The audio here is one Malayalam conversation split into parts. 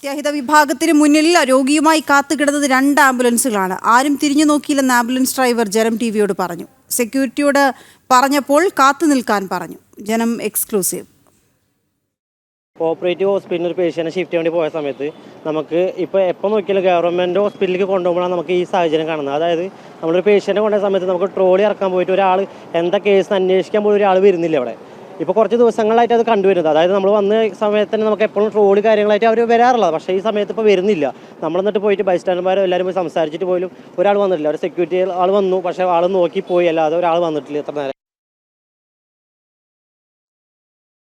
അത്യാഹിത വിഭാഗത്തിന് മുന്നിൽ രോഗിയുമായി കാത്തുകിടന്നത് 2 ആംബുലൻസുകളാണ്. ആരും തിരിഞ്ഞു നോക്കിയില്ലെന്ന് ആംബുലൻസ് ഡ്രൈവർ ജനം ടിവിയോട് പറഞ്ഞു. സെക്യൂരിറ്റിയോട് പറഞ്ഞപ്പോൾ കാത്തു നിൽക്കാൻ പറഞ്ഞു. ജനം എക്സ്ക്ലൂസീവ്. കോപ്പറേറ്റീവ് ഹോസ്പിറ്റലിൽ ഒരു പേഷ്യൻറ്റ് ഷിഫ്റ്റ് വേണ്ടി പോയ സമയത്ത് നമുക്ക് ഇപ്പോൾ എപ്പോൾ നോക്കിയാലും ഗവൺമെൻറ് ഹോസ്പിറ്റലിലേക്ക് കൊണ്ടുപോകുമ്പോഴാണ് നമുക്ക് ഈ സാഹചര്യം കാണുന്നത്. അതായത് നമ്മളൊരു പേഷ്യൻറ്റ് കൊണ്ടുപോയ സമയത്ത് നമുക്ക് ട്രോളി ഇറക്കാൻ പോയിട്ട് ഒരാൾ എന്താ കേസ് അന്വേഷിക്കാൻ പോലും ഒരാൾ വരുന്നില്ല അവിടെ. ഇപ്പോൾ കുറച്ച് ദിവസങ്ങളായിട്ട് അത് കണ്ടുവരുന്നത്. അതായത് നമ്മൾ വന്ന സമയത്ത് തന്നെ നമുക്ക് എപ്പോഴും ട്രോളി കാര്യങ്ങളായിട്ട് അവർ വരാറുള്ളത്. പക്ഷേ ഈ സമയത്ത് ഇപ്പോൾ വരുന്നില്ല. നമ്മളെന്നിട്ട് പോയിട്ട് ബൈസ്റ്റാൻഡർമാരും എല്ലാവരും പോയി സംസാരിച്ചിട്ട് പോലും ഒരാൾ വന്നിട്ടില്ല. ഒരു സെക്യൂരിറ്റി ആൾ വന്നു, പക്ഷേ ആൾ നോക്കി പോയി, അല്ലാതെ ഒരാൾ വന്നിട്ടില്ല എത്ര നേരം.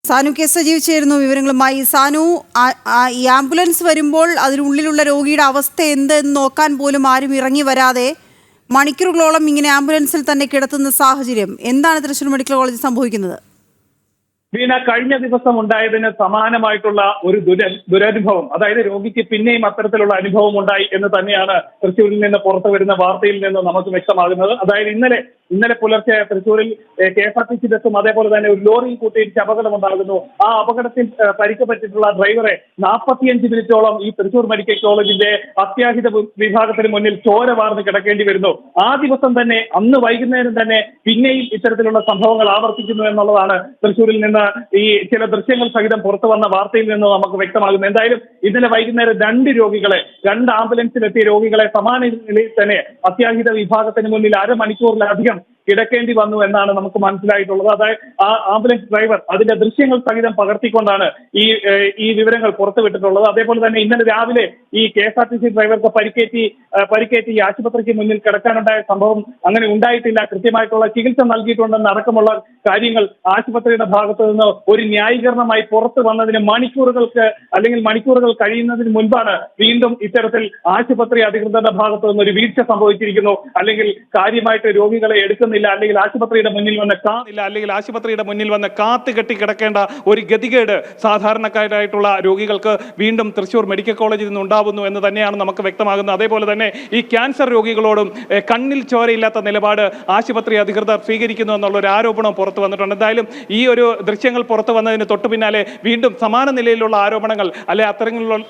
സാനു കെ സജീവ് ചേരുന്നു വിവരങ്ങളുമായി. സാനു, ഈ ആംബുലൻസ് വരുമ്പോൾ അതിനുള്ളിലുള്ള രോഗിയുടെ അവസ്ഥ എന്തെന്ന് നോക്കാൻ പോലും ആരും ഇറങ്ങി വരാതെ മണിക്കൂറുകളോളം ഇങ്ങനെ ആംബുലൻസിൽ തന്നെ കിടത്തുന്ന സാഹചര്യം എന്താണ് തൃശ്ശൂർ മെഡിക്കൽ കോളേജിൽ സംഭവിക്കുന്നത്? വീണ, കഴിഞ്ഞ ദിവസം ഉണ്ടായതിന് സമാനമായിട്ടുള്ള ഒരു ദുരനുഭവം, അതായത് രോഗിക്ക് പിന്നെയും അത്തരത്തിലുള്ള അനുഭവം ഉണ്ടായി എന്ന് തന്നെയാണ് തൃശ്ശൂരിൽ നിന്ന് പുറത്തു വരുന്ന വാർത്തയിൽ നിന്ന് നമുക്ക് വ്യക്തമാകുന്നത്. അതായത് ഇന്നലെ പുലർച്ചെ തൃശ്ശൂരിൽ KSRTC ബസ്സും അതേപോലെ തന്നെ ഒരു ലോറിയും കൂട്ടിയിടിച്ച് അപകടമുണ്ടാകുന്നു. ആ അപകടത്തിൽ പരിക്ക് പറ്റിയിട്ടുള്ള ഡ്രൈവറെ 45 മിനിറ്റോളം ഈ തൃശ്ശൂർ മെഡിക്കൽ കോളേജിന്റെ അത്യാഹിത വിഭാഗത്തിന് മുന്നിൽ ചോര വാർന്ന് കിടക്കേണ്ടി വരുന്നു. ആ ദിവസം തന്നെ, അന്ന് വൈകുന്നേരം തന്നെ പിന്നെയും ഇത്തരത്തിലുള്ള സംഭവങ്ങൾ ആവർത്തിക്കുന്നു എന്നുള്ളതാണ് തൃശ്ശൂരിൽ നിന്ന് ഈ ചില ദൃശ്യങ്ങൾ സഹിതം പുറത്തു വന്ന വാർത്തയിൽ നിന്ന് നമുക്ക് വ്യക്തമാകുന്നു. എന്തായാലും ഇന്നലെ വൈകുന്നേരം 2 ആംബുലൻസിലെത്തിയ രോഗികളെ സമാന നിലയിൽ തന്നെ അത്യാഹിത വിഭാഗത്തിന് മുന്നിൽ അരമണിക്കൂറിലധികം കിടക്കേണ്ടി വന്നു എന്നാണ് നമുക്ക് മനസ്സിലായിട്ടുള്ളത്. അതായത് ആ ആംബുലൻസ് ഡ്രൈവർ അതിന്റെ ദൃശ്യങ്ങൾ സഹിതം പകർത്തിക്കൊണ്ടാണ് ഈ വിവരങ്ങൾ പുറത്തുവിട്ടിട്ടുള്ളത്. അതേപോലെ തന്നെ ഇന്നലെ രാവിലെ ഈ KSRTC ഡ്രൈവർക്ക് പരിക്കേറ്റി ഈ ആശുപത്രിക്ക് മുന്നിൽ കിടക്കാനുണ്ടായ സംഭവം അങ്ങനെ ഉണ്ടായിട്ടില്ല. കൃത്യമായിട്ടുള്ള ചികിത്സ നൽകിയിട്ടുണ്ടെന്ന് അടക്കമുള്ള കാര്യങ്ങൾ ആശുപത്രിയുടെ ഭാഗത്ത് നിന്ന് ഒരു ന്യായീകരണമായി പുറത്തു വന്നതിന് മണിക്കൂറുകൾ കഴിയുന്നതിന് മുൻപാണ് വീണ്ടും ഇത്തരത്തിൽ ആശുപത്രി അധികൃതരുടെ ഭാഗത്ത് നിന്ന് ഒരു വീഴ്ച സംഭവിച്ചിരിക്കുന്നു, അല്ലെങ്കിൽ കാര്യമായിട്ട് രോഗികളെ എടുക്കുന്നില്ല, അല്ലെങ്കിൽ ആശുപത്രിയുടെ മുന്നിൽ വന്ന് കാത്തു കെട്ടി കിടക്കേണ്ട ഒരു ഗതികേട് സാധാരണക്കാരായിട്ടുള്ള രോഗികൾക്ക് വീണ്ടും തൃശ്ശൂർ മെഡിക്കൽ കോളേജിൽ നിന്ന് ഉണ്ടാവുന്നു എന്ന് തന്നെയാണ് നമുക്ക് വ്യക്തമാകുന്നത്. അതേപോലെ തന്നെ ഈ ക്യാൻസർ രോഗികളോടും കണ്ണിൽ ചോരയില്ലാത്ത നിലപാട് ആശുപത്രി അധികൃതർ സ്വീകരിക്കുന്നു എന്നുള്ള ഒരു ആരോപണം പുറത്തു വന്നിട്ടുണ്ട്. എന്തായാലും ഈ ഒരു ദൃശ്യങ്ങൾ പുറത്തു വന്നതിന് തൊട്ടു പിന്നാലെ വീണ്ടും സമാന നിലയിലുള്ള ആരോപണങ്ങൾ, അല്ലെ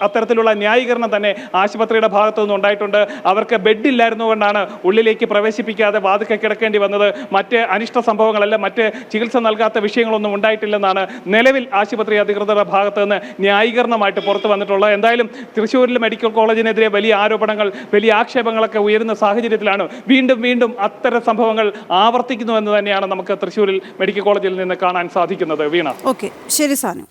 അത്തരത്തിലുള്ള ന്യായീകരണം തന്നെ ആശുപത്രിയുടെ ഭാഗത്തു നിന്ന് ഉണ്ടായിട്ടുണ്ട്. അവർക്ക് ബെഡില്ലായിരുന്നു കൊണ്ടാണ് ഉള്ളിലേക്ക് പ്രവേശിപ്പിക്കാതെ വാതിൽക്കൽ കിടക്കേണ്ടി വന്നത്. മറ്റ് അനിഷ്ട സംഭവങ്ങളല്ല, മറ്റ് ചികിത്സ നൽകാത്ത വിഷയങ്ങളൊന്നും ഉണ്ടായിട്ടില്ലെന്നാണ് നിലവിൽ ആശുപത്രി അധികൃതരുടെ ഭാഗത്ത് നിന്ന് ന്യായീകരണമായിട്ട് പുറത്തു വന്നിട്ടുള്ളത്. എന്തായാലും തൃശ്ശൂരിലെ മെഡിക്കൽ കോളേജിനെതിരെ വലിയ ആരോപണങ്ങൾ, വലിയ ആക്ഷേപങ്ങളൊക്കെ ഉയരുന്ന സാഹചര്യത്തിലാണ് വീണ്ടും അത്തരം സംഭവങ്ങൾ ആവർത്തിക്കുന്നു എന്ന് തന്നെയാണ് നമുക്ക് തൃശ്ശൂരിൽ മെഡിക്കൽ കോളേജിൽ നിന്ന് കാണാൻ സാധിക്കുന്നത്. വീണ. ഓക്കെ, ശരി സാനു.